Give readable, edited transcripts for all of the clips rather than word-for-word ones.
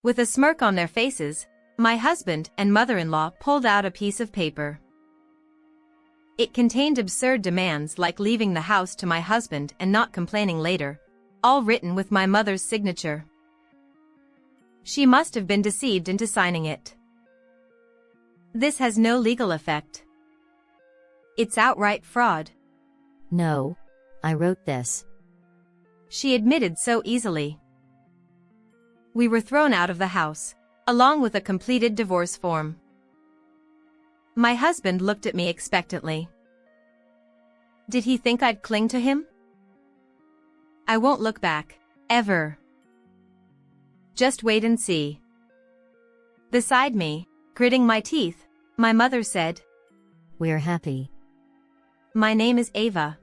With a smirk on their faces, my husband and mother-in-law pulled out a piece of paper. It contained absurd demands like leaving the house to my husband and not complaining later, all written with my mother's signature. She must have been deceived into signing it. This has no legal effect. It's outright fraud. No, I wrote this. She admitted so easily. We were thrown out of the house, along with a completed divorce form. My husband looked at me expectantly. Did he think I'd cling to him? I won't look back, ever. Just wait and see. Beside me, gritting my teeth, my mother said, We're happy. My name is Ava.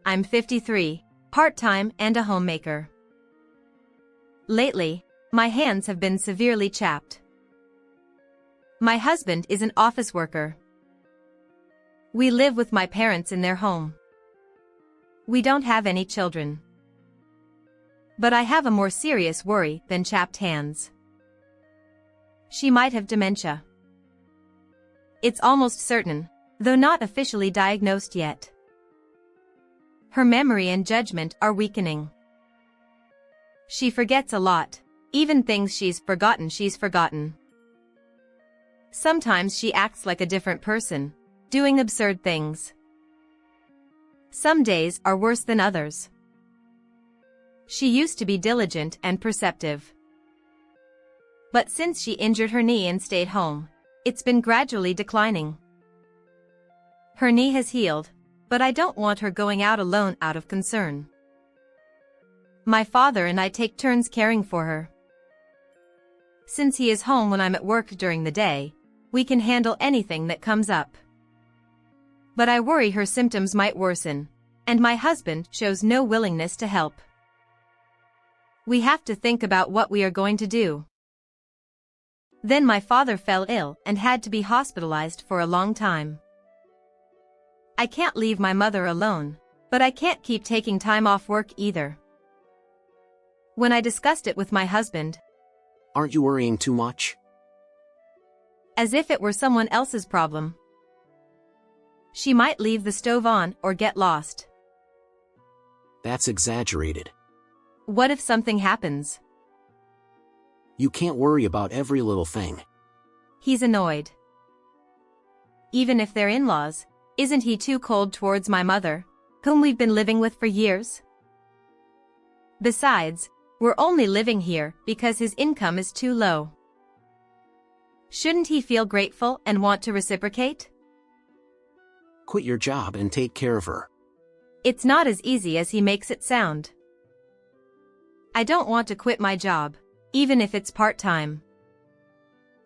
I'm 53, part-time and a homemaker. Lately, my hands have been severely chapped. My husband is an office worker. We live with my parents in their home. We don't have any children. But I have a more serious worry than chapped hands. She might have dementia. It's almost certain, though not officially diagnosed yet. Her memory and judgment are weakening. She forgets a lot, even things she's forgotten. Sometimes she acts like a different person, doing absurd things. Some days are worse than others. She used to be diligent and perceptive. But since she injured her knee and stayed home, it's been gradually declining. Her knee has healed, but I don't want her going out alone out of concern. My father and I take turns caring for her. Since he is home when I'm at work during the day, we can handle anything that comes up. But I worry her symptoms might worsen, and my husband shows no willingness to help. We have to think about what we are going to do. Then my father fell ill and had to be hospitalized for a long time. I can't leave my mother alone, but I can't keep taking time off work either. When I discussed it with my husband, Aren't you worrying too much? As if it were someone else's problem. She might leave the stove on or get lost. That's exaggerated. What if something happens? You can't worry about every little thing. He's annoyed. Even if they're in-laws, isn't he too cold towards my mother, whom we've been living with for years? Besides, we're only living here because his income is too low. Shouldn't he feel grateful and want to reciprocate? Quit your job and take care of her. It's not as easy as he makes it sound. I don't want to quit my job, even if it's part-time.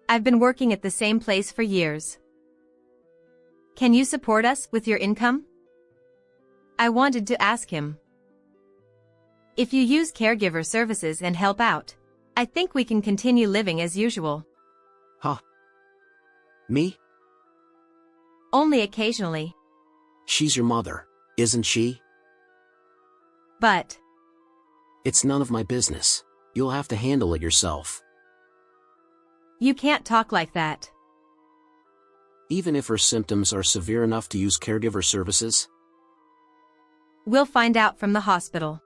I've been working at the same place for years. Can you support us with your income? I wanted to ask him. If you use caregiver services and help out, I think we can continue living as usual. Huh? Me? Only occasionally. She's your mother, isn't she? But It's none of my business. You'll have to handle it yourself. you can't talk like that. Even if her symptoms are severe enough to use caregiver services? We'll find out from the hospital.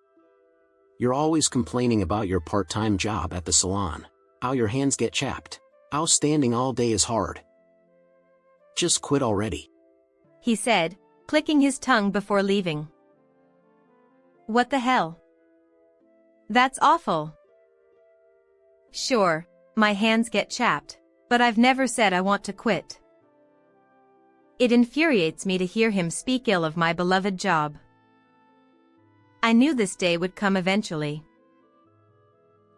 You're always complaining about your part-time job at the salon, how your hands get chapped, how standing all day is hard. Just quit already. He said, clicking his tongue before leaving. What the hell? That's awful. Sure, my hands get chapped, but I've never said I want to quit. It infuriates me to hear him speak ill of my beloved job. I knew this day would come eventually.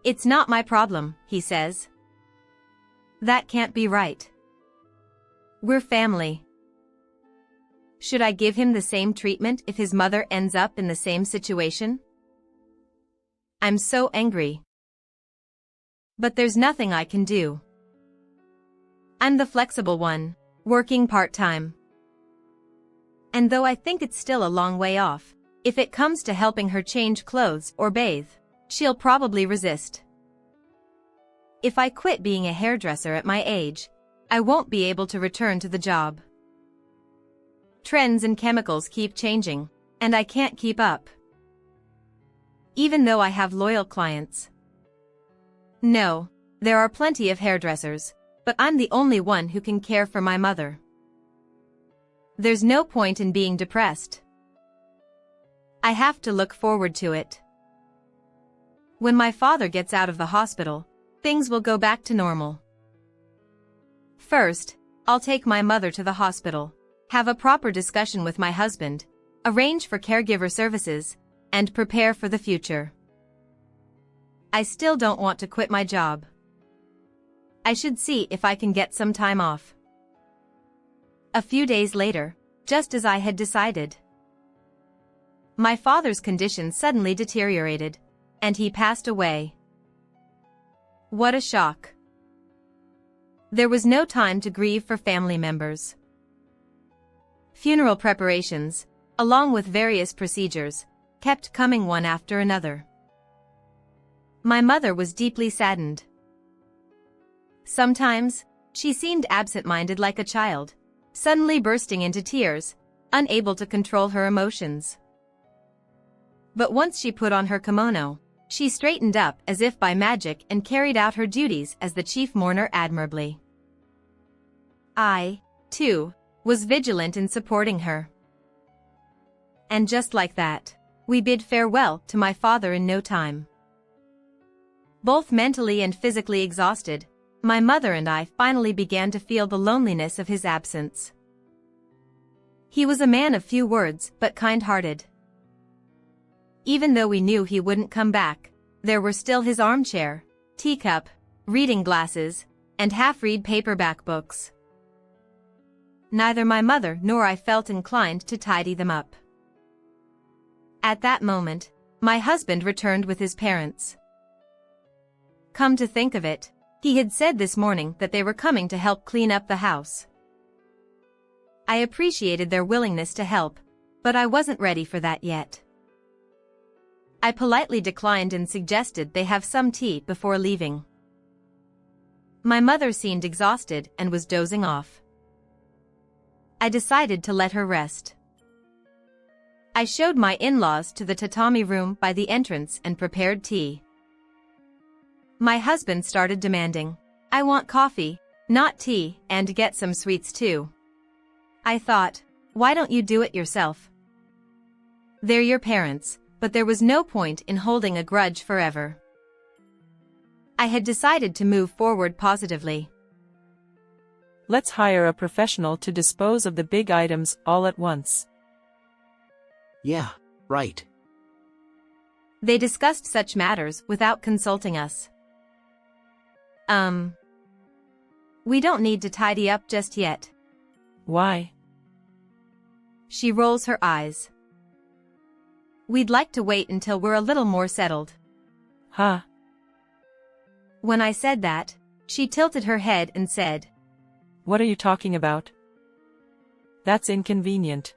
It's not my problem, he says. That can't be right. We're family. Should I give him the same treatment if his mother ends up in the same situation? I'm so angry. But there's nothing I can do. I'm the flexible one, working part-time. And though I think it's still a long way off, if it comes to helping her change clothes or bathe, she'll probably resist. If I quit being a hairdresser at my age, I won't be able to return to the job. Trends and chemicals keep changing, and I can't keep up. Even though I have loyal clients. No, there are plenty of hairdressers, but I'm the only one who can care for my mother. There's no point in being depressed. I have to look forward to it. When my father gets out of the hospital, things will go back to normal. First, I'll take my mother to the hospital, have a proper discussion with my husband, arrange for caregiver services, and prepare for the future. I still don't want to quit my job. I should see if I can get some time off. A few days later, just as I had decided, my father's condition suddenly deteriorated, and he passed away. What a shock. There was no time to grieve for family members. Funeral preparations, along with various procedures, kept coming one after another. My mother was deeply saddened. Sometimes, she seemed absent-minded like a child, suddenly bursting into tears, unable to control her emotions. But once she put on her kimono, she straightened up as if by magic and carried out her duties as the chief mourner admirably. I, too, was vigilant in supporting her. And just like that, we bid farewell to my father in no time. Both mentally and physically exhausted, my mother and I finally began to feel the loneliness of his absence. He was a man of few words but kind-hearted. Even though we knew he wouldn't come back, there were still his armchair, teacup, reading glasses, and half-read paperback books. Neither my mother nor I felt inclined to tidy them up. At that moment, my husband returned with his parents. Come to think of it, he had said this morning that they were coming to help clean up the house. I appreciated their willingness to help, but I wasn't ready for that yet. I politely declined and suggested they have some tea before leaving. My mother seemed exhausted and was dozing off. I decided to let her rest. I showed my in-laws to the tatami room by the entrance and prepared tea. My husband started demanding, "I want coffee, not tea, and get some sweets too." I thought, why don't you do it yourself? They're your parents, but there was no point in holding a grudge forever. I had decided to move forward positively. Let's hire a professional to dispose of the big items all at once. Yeah, right. They discussed such matters without consulting us. We don't need to tidy up just yet. Why? She rolls her eyes. We'd like to wait until we're a little more settled. Huh? When I said that, she tilted her head and said, What are you talking about? That's inconvenient.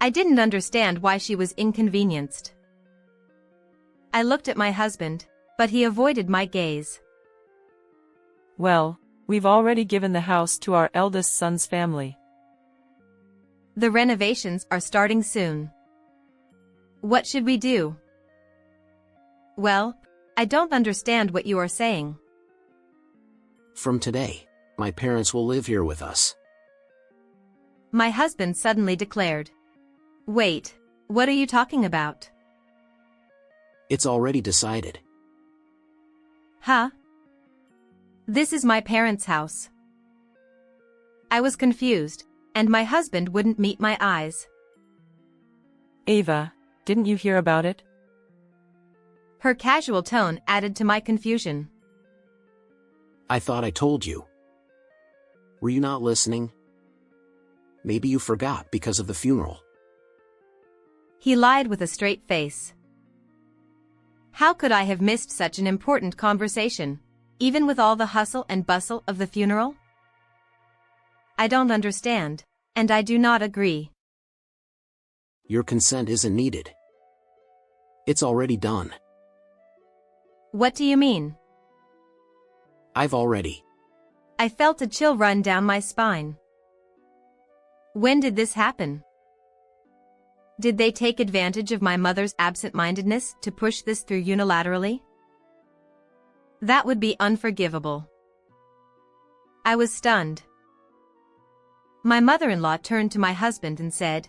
I didn't understand why she was inconvenienced. I looked at my husband, but he avoided my gaze. Well, we've already given the house to our eldest son's family. The renovations are starting soon. What should we do? Well, I don't understand what you are saying. From today, my parents will live here with us. My husband suddenly declared. Wait, what are you talking about? It's already decided. Huh? This is my parents' house. I was confused, and my husband wouldn't meet my eyes. Ava, didn't you hear about it? Her casual tone added to my confusion. I thought I told you. Were you not listening? Maybe you forgot because of the funeral. He lied with a straight face. How could I have missed such an important conversation, even with all the hustle and bustle of the funeral? I don't understand, and I do not agree. Your consent isn't needed. It's already done. What do you mean? I've already. I felt a chill run down my spine. When did this happen? Did they take advantage of my mother's absent-mindedness to push this through unilaterally? That would be unforgivable. I was stunned. My mother-in-law turned to my husband and said,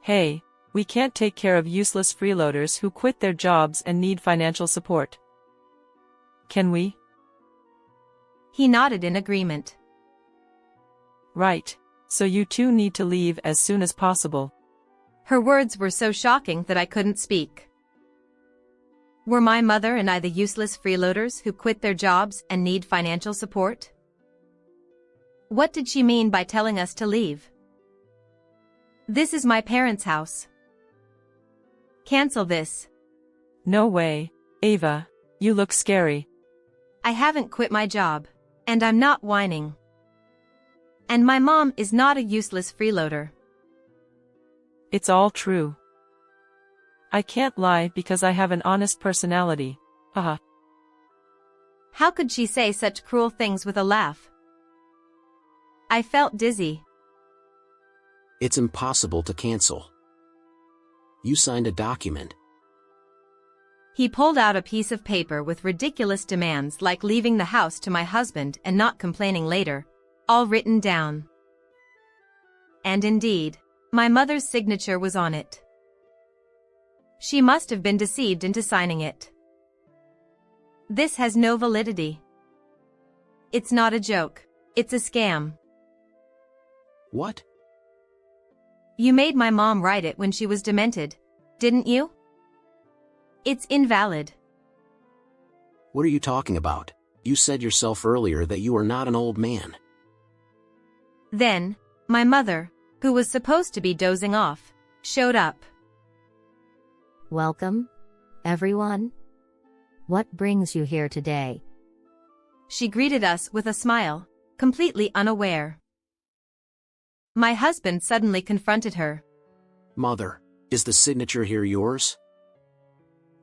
Hey, we can't take care of useless freeloaders who quit their jobs and need financial support. Can we? He nodded in agreement. Right, so you two need to leave as soon as possible. Her words were so shocking that I couldn't speak. Were my mother and I the useless freeloaders who quit their jobs and need financial support? What did she mean by telling us to leave? This is my parents' house. Cancel this. No way, Ava, you look scary. I haven't quit my job, and I'm not whining. And my mom is not a useless freeloader. It's all true. I can't lie because I have an honest personality, haha. How could she say such cruel things with a laugh? I felt dizzy. It's impossible to cancel. You signed a document. He pulled out a piece of paper with ridiculous demands like leaving the house to my husband and not complaining later, all written down. And indeed, my mother's signature was on it. She must have been deceived into signing it. This has no validity. It's not a joke. It's a scam. What? You made my mom write it when she was demented, didn't you? It's invalid. What are you talking about? You said yourself earlier that you are not an old man. Then, my mother, who was supposed to be dozing off, showed up. Welcome, everyone. What brings you here today? She greeted us with a smile, completely unaware. My husband suddenly confronted her. Mother, is the signature here yours?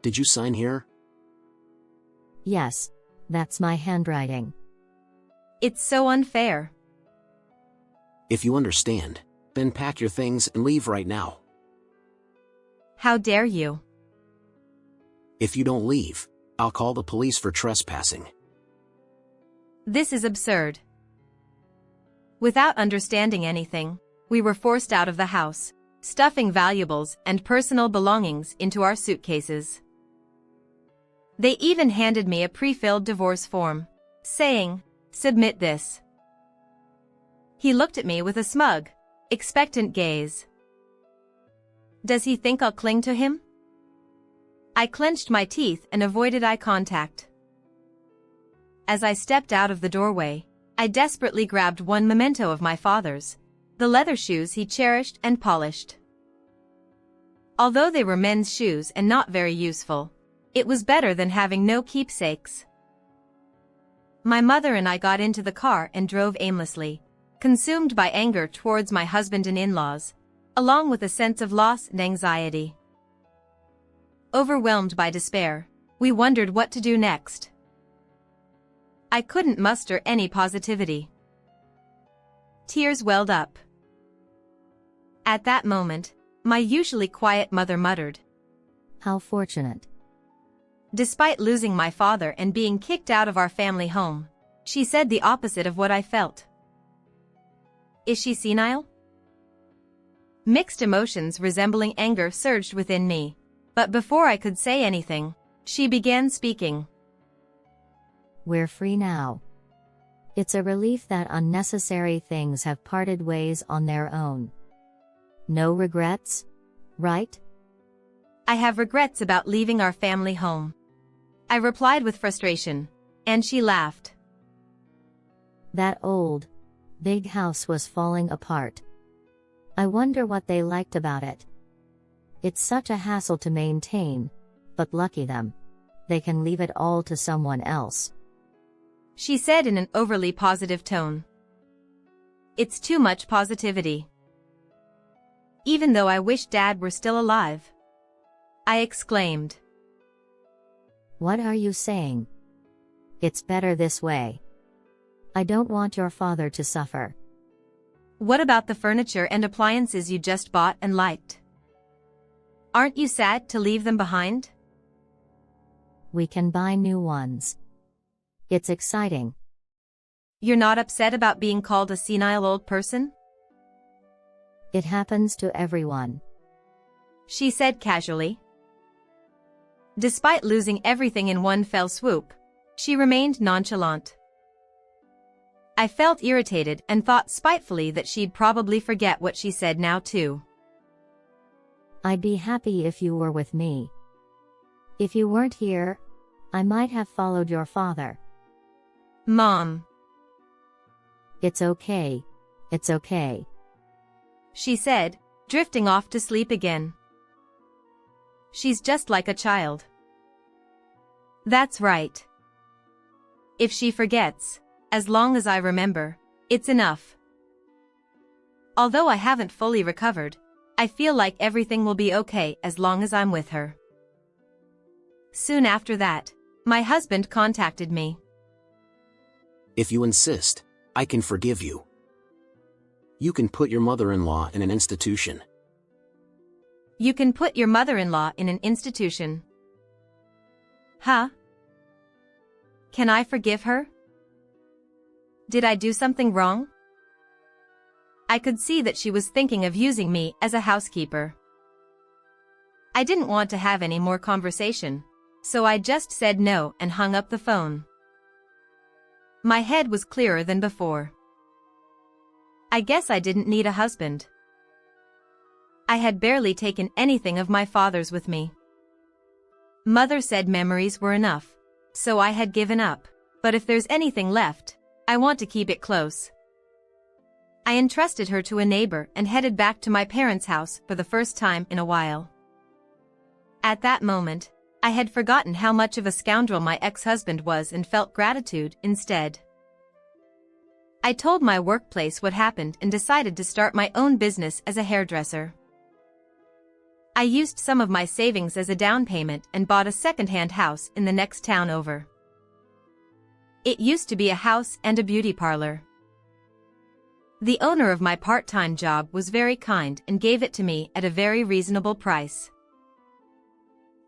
Did you sign here? Yes, that's my handwriting. It's so unfair. If you understand, then pack your things and leave right now. How dare you? If you don't leave, I'll call the police for trespassing. This is absurd. Without understanding anything, we were forced out of the house, stuffing valuables and personal belongings into our suitcases. They even handed me a pre-filled divorce form, saying, "Submit this." He looked at me with a smug, expectant gaze. Does he think I'll cling to him? I clenched my teeth and avoided eye contact. As I stepped out of the doorway, I desperately grabbed one memento of my father's, the leather shoes he cherished and polished. Although they were men's shoes and not very useful, it was better than having no keepsakes. My mother and I got into the car and drove aimlessly, consumed by anger towards my husband and in-laws, along with a sense of loss and anxiety. Overwhelmed by despair, we wondered what to do next. I couldn't muster any positivity. Tears welled up. At that moment, my usually quiet mother muttered, How fortunate. Despite losing my father and being kicked out of our family home, she said the opposite of what I felt. Is she senile? Mixed emotions resembling anger surged within me, but before I could say anything, she began speaking. We're free now. It's a relief that unnecessary things have parted ways on their own. No regrets, right? I have regrets about leaving our family home. I replied with frustration, and she laughed. That old, big house was falling apart. I wonder what they liked about it. It's such a hassle to maintain, but lucky them. They can leave it all to someone else. She said in an overly positive tone. It's too much positivity. Even though I wish Dad were still alive. I exclaimed. What are you saying? It's better this way. I don't want your father to suffer. What about the furniture and appliances you just bought and liked? Aren't you sad to leave them behind? We can buy new ones. It's exciting. You're not upset about being called a senile old person? It happens to everyone. She said casually. Despite losing everything in one fell swoop, she remained nonchalant. I felt irritated and thought spitefully that she'd probably forget what she said now too. I'd be happy if you were with me. If you weren't here, I might have followed your father. Mom. It's okay. It's okay. She said, drifting off to sleep again. She's just like a child. That's right. If she forgets, as long as I remember, it's enough. Although I haven't fully recovered, I feel like everything will be okay as long as I'm with her. Soon after that, my husband contacted me. If you insist, I can forgive you. You can put your mother-in-law in an institution. You can put your mother-in-law in an institution. Huh? Can I forgive her? Did I do something wrong? I could see that she was thinking of using me as a housekeeper. I didn't want to have any more conversation, so I just said no and hung up the phone. My head was clearer than before. I guess I didn't need a husband. I had barely taken anything of my father's with me. Mother said memories were enough, so I had given up, but if there's anything left, I want to keep it close. I entrusted her to a neighbor and headed back to my parents' house for the first time in a while. At that moment, I had forgotten how much of a scoundrel my ex-husband was and felt gratitude instead. I told my workplace what happened and decided to start my own business as a hairdresser. I used some of my savings as a down payment and bought a second-hand house in the next town over. It used to be a house and a beauty parlor. The owner of my part-time job was very kind and gave it to me at a very reasonable price.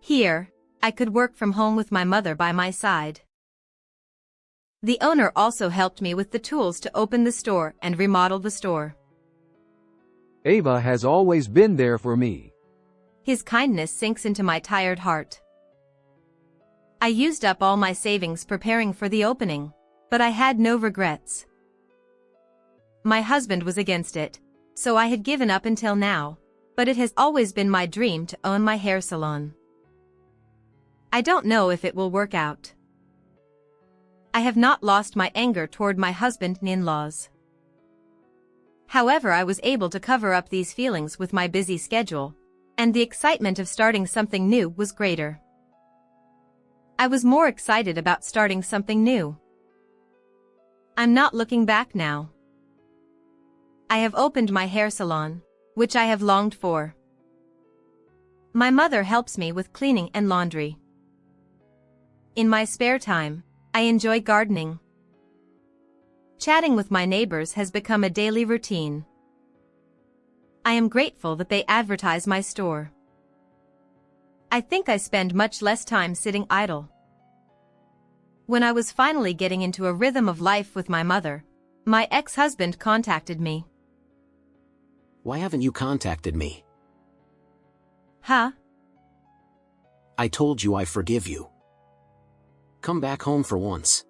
Here, I could work from home with my mother by my side. The owner also helped me with the tools to open the store and remodel the store. Ava has always been there for me. His kindness sinks into my tired heart. I used up all my savings preparing for the opening, but I had no regrets. My husband was against it, so I had given up until now, but it has always been my dream to own my hair salon. I don't know if it will work out. I have not lost my anger toward my husband and in-laws. However, I was able to cover up these feelings with my busy schedule, and the excitement of starting something new was greater. I was more excited about starting something new. I'm not looking back now. I have opened my hair salon, which I have longed for. My mother helps me with cleaning and laundry. In my spare time, I enjoy gardening. Chatting with my neighbors has become a daily routine. I am grateful that they advertise my store. I think I spend much less time sitting idle. When I was finally getting into a rhythm of life with my mother, my ex-husband contacted me. Why haven't you contacted me? Huh? I told you I forgive you. Come back home for once.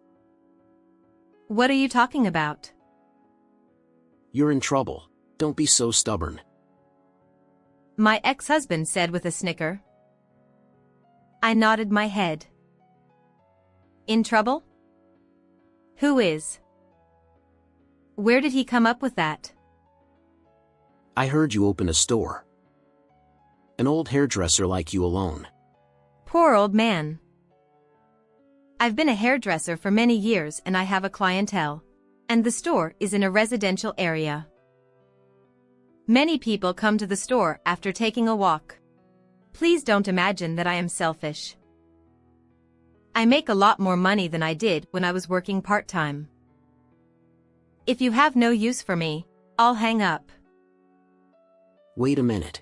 What are you talking about? You're in trouble. Don't be so stubborn. My ex-husband said with a snicker. I nodded my head. In trouble? Who is? Where did he come up with that? I heard you open a store. An old hairdresser like you alone. Poor old man. I've been a hairdresser for many years and I have a clientele, and the store is in a residential area. Many people come to the store after taking a walk. Please don't imagine that I am selfish. I make a lot more money than I did when I was working part-time. If you have no use for me, I'll hang up. Wait a minute.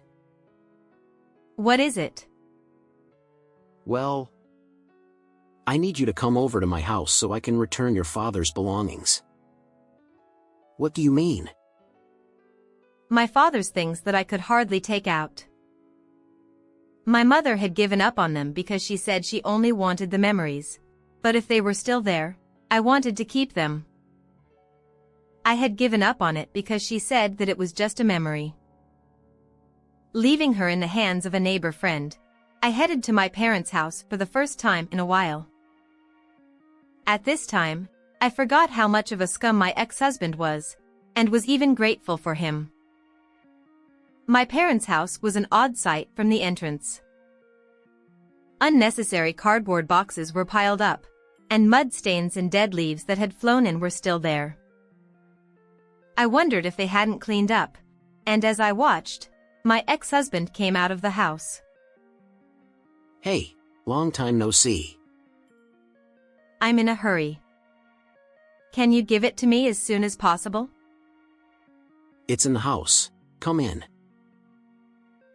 What is it? Well, I need you to come over to my house so I can return your father's belongings. What do you mean? My father's things that I could hardly take out. My mother had given up on them because she said she only wanted the memories, but if they were still there, I wanted to keep them. I had given up on it because she said that it was just a memory. Leaving her in the hands of a neighbor friend, I headed to my parents' house for the first time in a while. At this time, I forgot how much of a scum my ex-husband was, and was even grateful for him. My parents' house was an odd sight from the entrance. Unnecessary cardboard boxes were piled up, and mud stains and dead leaves that had flown in were still there. I wondered if they hadn't cleaned up, and as I watched, my ex-husband came out of the house. Hey, long time no see. I'm in a hurry. Can you give it to me as soon as possible? It's in the house. Come in.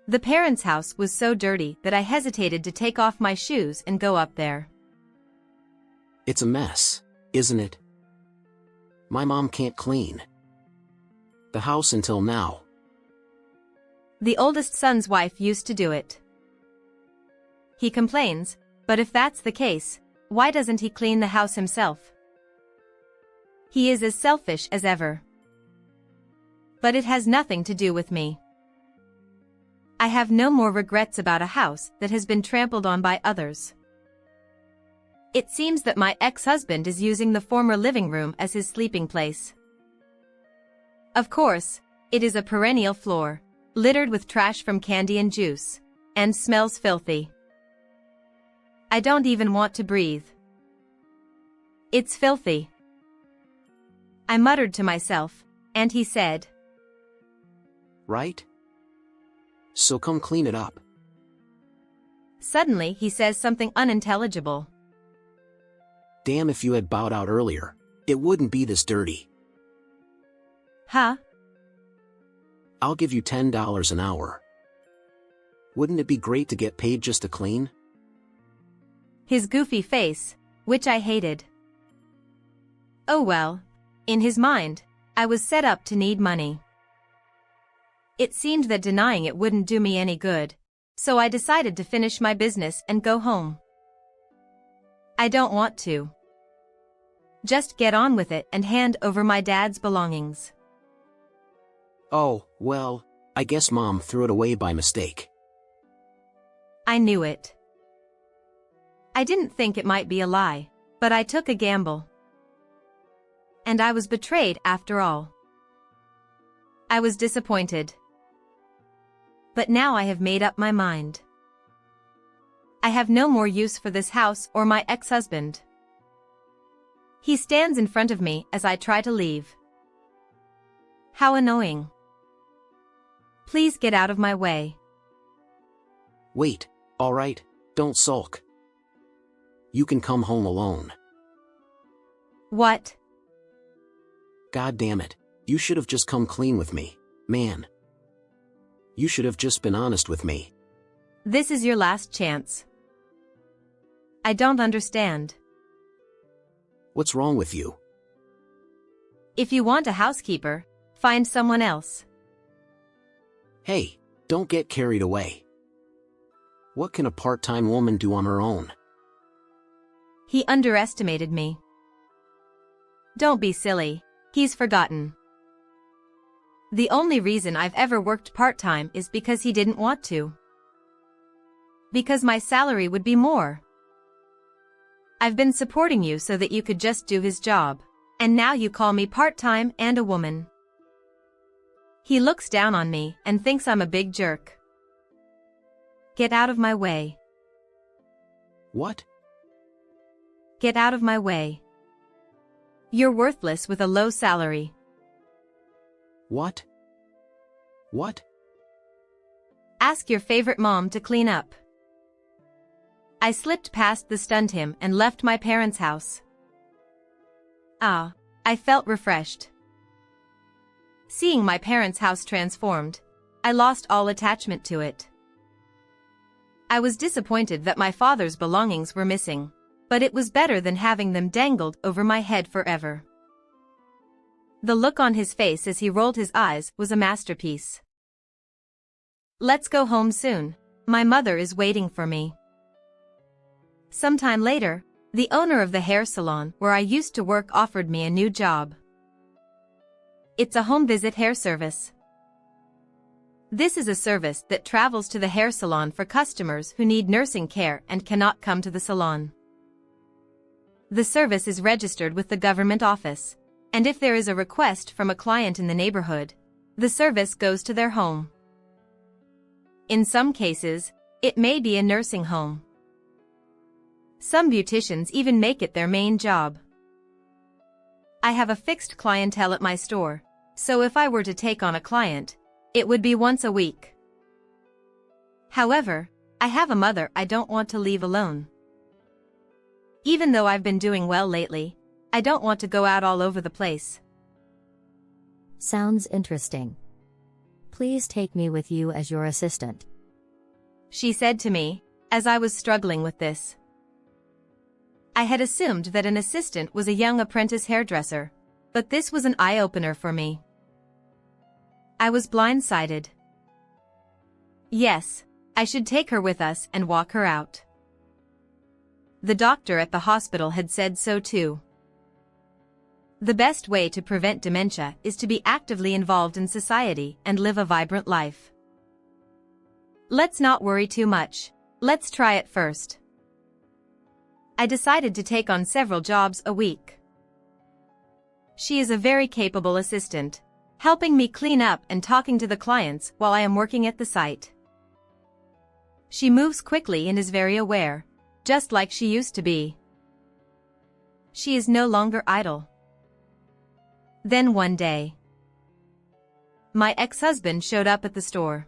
The parents' house was so dirty that I hesitated to take off my shoes and go up there. It's a mess, isn't it? My mom can't clean the house until now. The oldest son's wife used to do it. He complains, but if that's the case, why doesn't he clean the house himself? He is as selfish as ever. But it has nothing to do with me. I have no more regrets about a house that has been trampled on by others. It seems that my ex-husband is using the former living room as his sleeping place. Of course, it is a perennial floor, littered with trash from candy and juice, and smells filthy. I don't even want to breathe. It's filthy. I muttered to myself, and he said, Right? So come clean it up. Suddenly he says something unintelligible. Damn, if you had bowed out earlier, it wouldn't be this dirty. Huh? I'll give you $10 an hour. Wouldn't it be great to get paid just to clean? His goofy face, which I hated. Oh well, in his mind, I was set up to need money. It seemed that denying it wouldn't do me any good, so I decided to finish my business and go home. I don't want to. Just get on with it and hand over my dad's belongings. Oh, well, I guess Mom threw it away by mistake. I knew it. I didn't think it might be a lie, but I took a gamble. And I was betrayed after all. I was disappointed. But now I have made up my mind. I have no more use for this house or my ex-husband. He stands in front of me as I try to leave. How annoying. Please get out of my way. Wait, all right, don't sulk. You can come home alone. What? God damn it, you should have just come clean with me, man. You should have just been honest with me. This is your last chance. I don't understand. What's wrong with you? If you want a housekeeper, find someone else. Hey, don't get carried away. What can a part-time woman do on her own? He underestimated me. Don't be silly, he's forgotten. The only reason I've ever worked part-time is because he didn't want to. Because my salary would be more. I've been supporting you so that you could just do his job, and now you call me part-time and a woman. He looks down on me and thinks I'm a big jerk. Get out of my way. What? Get out of my way. You're worthless with a low salary. What? What? Ask your favorite mom to clean up. I slipped past the stunned him and left my parents' house. Ah, I felt refreshed. Seeing my parents' house transformed, I lost all attachment to it. I was disappointed that my father's belongings were missing, but it was better than having them dangled over my head forever. The look on his face as he rolled his eyes was a masterpiece. Let's go home soon. My mother is waiting for me. Sometime later, the owner of the hair salon where I used to work offered me a new job. It's a home visit hair service. This is a service that travels to the hair salon for customers who need nursing care and cannot come to the salon. The service is registered with the government office, and if there is a request from a client in the neighborhood, the service goes to their home. In some cases, it may be a nursing home. Some beauticians even make it their main job. I have a fixed clientele at my store, so if I were to take on a client, it would be once a week. However, I have a mother I don't want to leave alone. Even though I've been doing well lately, I don't want to go out all over the place. Sounds interesting. Please take me with you as your assistant, she said to me, as I was struggling with this. I had assumed that an assistant was a young apprentice hairdresser, but this was an eye-opener for me. I was blindsided. Yes, I should take her with us and walk her out. The doctor at the hospital had said so too. The best way to prevent dementia is to be actively involved in society and live a vibrant life. Let's not worry too much. Let's try it first. I decided to take on several jobs a week. She is a very capable assistant, helping me clean up and talking to the clients while I am working at the site. She moves quickly and is very aware, just like she used to be. She is no longer idle. Then one day, my ex-husband showed up at the store.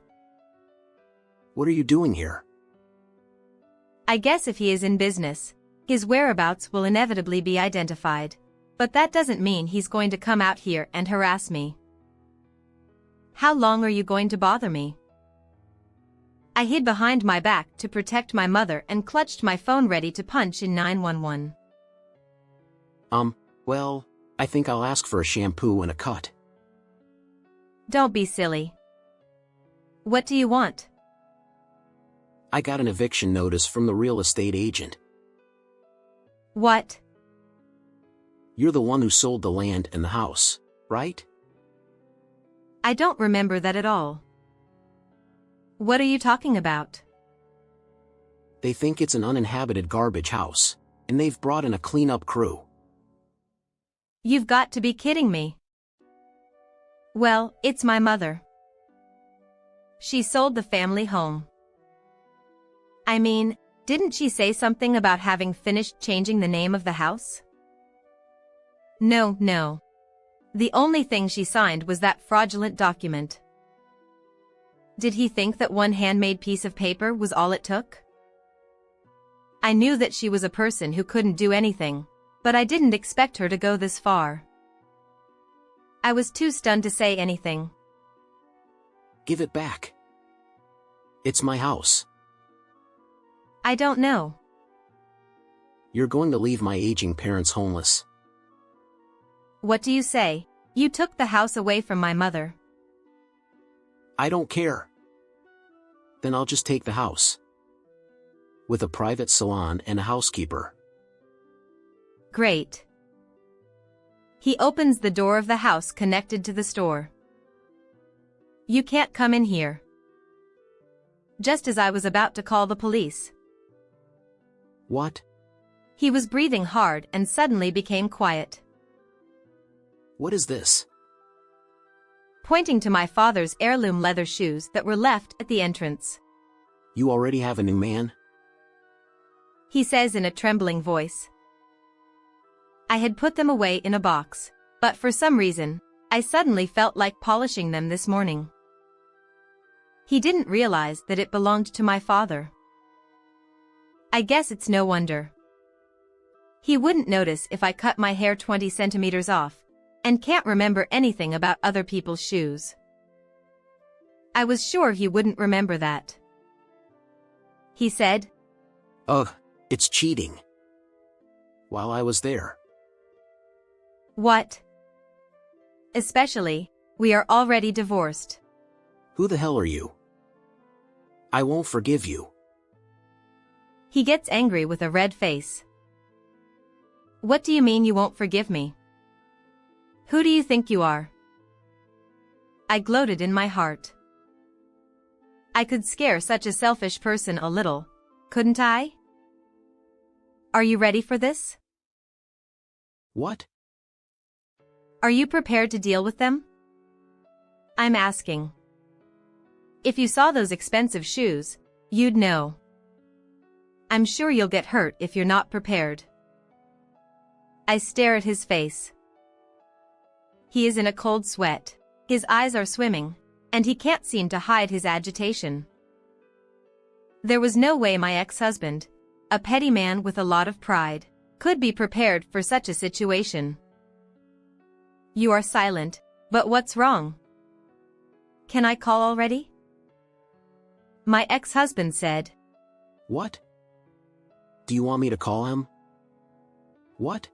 What are you doing here? I guess if he is in business, his whereabouts will inevitably be identified, but that doesn't mean he's going to come out here and harass me. How long are you going to bother me? I hid behind my back to protect my mother and clutched my phone ready to punch in 911. Well, I think I'll ask for a shampoo and a cut. Don't be silly. What do you want? I got an eviction notice from the real estate agent. What? You're the one who sold the land and the house, right? I don't remember that at all. What are you talking about? They think it's an uninhabited garbage house, and they've brought in a cleanup crew. You've got to be kidding me. Well, it's my mother. She sold the family home. I mean, didn't she say something about having finished changing the name of the house? No. The only thing she signed was that fraudulent document. Did he think that one handmade piece of paper was all it took? I knew that she was a person who couldn't do anything, but I didn't expect her to go this far. I was too stunned to say anything. Give it back. It's my house. I don't know. You're going to leave my aging parents homeless. What do you say? You took the house away from my mother. I don't care. Then I'll just take the house. With a private salon and a housekeeper. Great. He opens the door of the house connected to the store. You can't come in here. Just as I was about to call the police. What? He was breathing hard and suddenly became quiet. What is this? Pointing to my father's heirloom leather shoes that were left at the entrance. You already have a new man? He says in a trembling voice. I had put them away in a box, but for some reason, I suddenly felt like polishing them this morning. He didn't realize that it belonged to my father. I guess it's no wonder. He wouldn't notice if I cut my hair 20 centimeters off, and can't remember anything about other people's shoes. I was sure he wouldn't remember that. He said, Ugh, it's cheating. While I was there. What? Especially, we are already divorced. Who the hell are you? I won't forgive you. He gets angry with a red face. What do you mean you won't forgive me? Who do you think you are? I gloated in my heart. I could scare such a selfish person a little, couldn't I? Are you ready for this? What? Are you prepared to deal with them? I'm asking. If you saw those expensive shoes, you'd know. I'm sure you'll get hurt if you're not prepared. I stare at his face. He is in a cold sweat, his eyes are swimming, and he can't seem to hide his agitation. There was no way my ex-husband, a petty man with a lot of pride, could be prepared for such a situation. You are silent, but what's wrong? Can I call already? My ex-husband said. What? Do you want me to call him? What?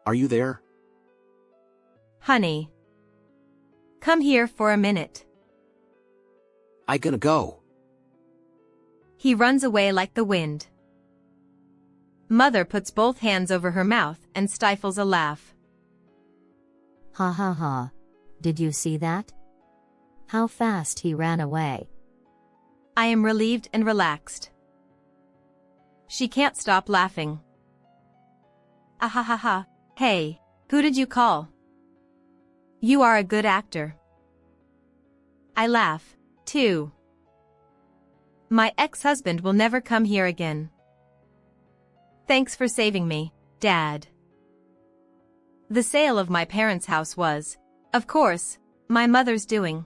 Are you there? Honey. Come here for a minute. I gonna go. He runs away like the wind. Mother puts both hands over her mouth and stifles a laugh. Ha ha ha. Did you see that? How fast he ran away. I am relieved and relaxed. She can't stop laughing. Ah ha ha ha. Hey, who did you call? You are a good actor. I laugh, too. My ex-husband will never come here again. Thanks for saving me, Dad. The sale of my parents' house was, of course, my mother's doing.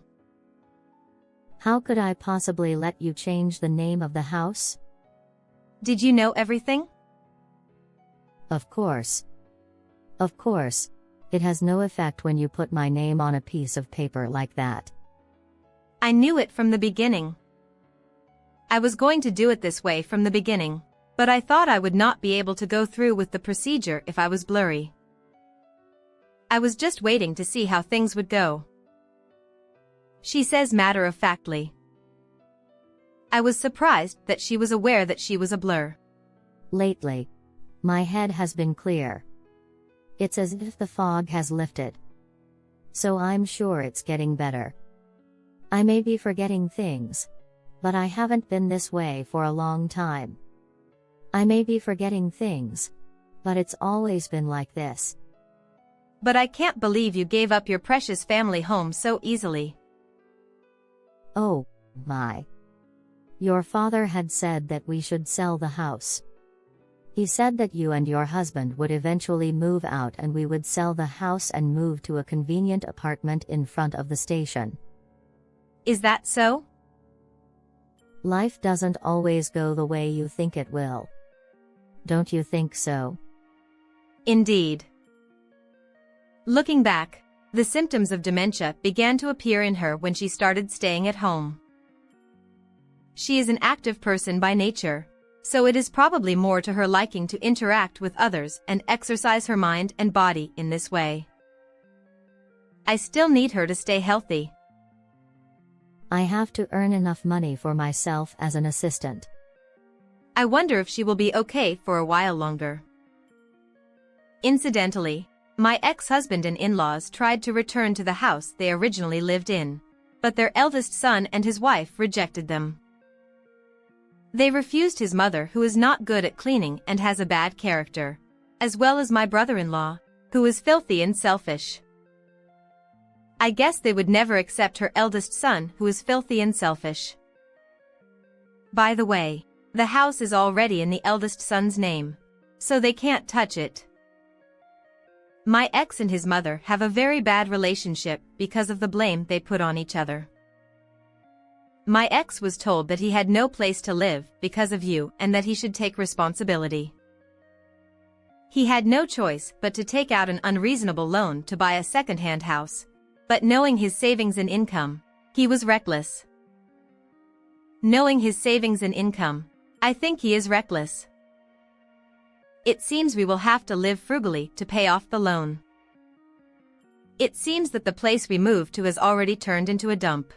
How could I possibly let you change the name of the house? Did you know everything? Of course. Of course. It has no effect when you put my name on a piece of paper like that. I knew it from the beginning. I was going to do it this way from the beginning, but I thought I would not be able to go through with the procedure if I was blurry. I was just waiting to see how things would go. She says matter-of-factly. I was surprised that she was aware that she was a blur. Lately, my head has been clear. It's as if the fog has lifted. So I'm sure it's getting better. I may be forgetting things, but I haven't been this way for a long time. I may be forgetting things, but it's always been like this. But I can't believe you gave up your precious family home so easily. Oh, my. Your father had said that we should sell the house. He said that you and your husband would eventually move out and we would sell the house and move to a convenient apartment in front of the station. Is that so? Life doesn't always go the way you think it will. Don't you think so? Indeed. Looking back, the symptoms of dementia began to appear in her when she started staying at home. She is an active person by nature, so it is probably more to her liking to interact with others and exercise her mind and body in this way. I still need her to stay healthy. I have to earn enough money for myself as an assistant. I wonder if she will be okay for a while longer. Incidentally, my ex-husband and in-laws tried to return to the house they originally lived in, but their eldest son and his wife rejected them. They refused his mother, who is not good at cleaning and has a bad character, as well as my brother-in-law, who is filthy and selfish. I guess they would never accept her eldest son, who is filthy and selfish. By the way, the house is already in the eldest son's name, so they can't touch it. My ex and his mother have a very bad relationship because of the blame they put on each other. My ex was told that he had no place to live because of you and that he should take responsibility. He had no choice but to take out an unreasonable loan to buy a second-hand house. But knowing his savings and income, he was reckless. Knowing his savings and income, I think he is reckless. It seems we will have to live frugally to pay off the loan. It seems that the place we moved to has already turned into a dump.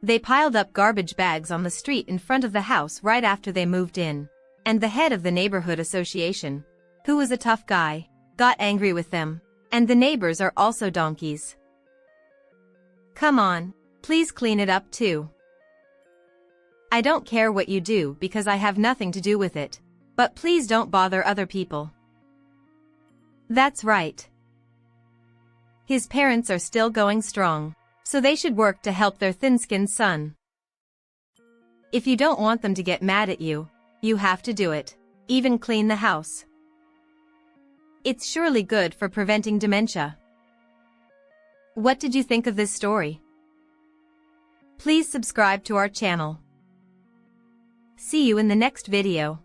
They piled up garbage bags on the street in front of the house right after they moved in, and the head of the neighborhood association, who was a tough guy, got angry with them, and the neighbors are also donkeys. Come on, please clean it up too. I don't care what you do because I have nothing to do with it, but please don't bother other people. That's right. His parents are still going strong, so they should work to help their thin-skinned son. If you don't want them to get mad at you, you have to do it, even clean the house. It's surely good for preventing dementia. What did you think of this story? Please subscribe to our channel. See you in the next video.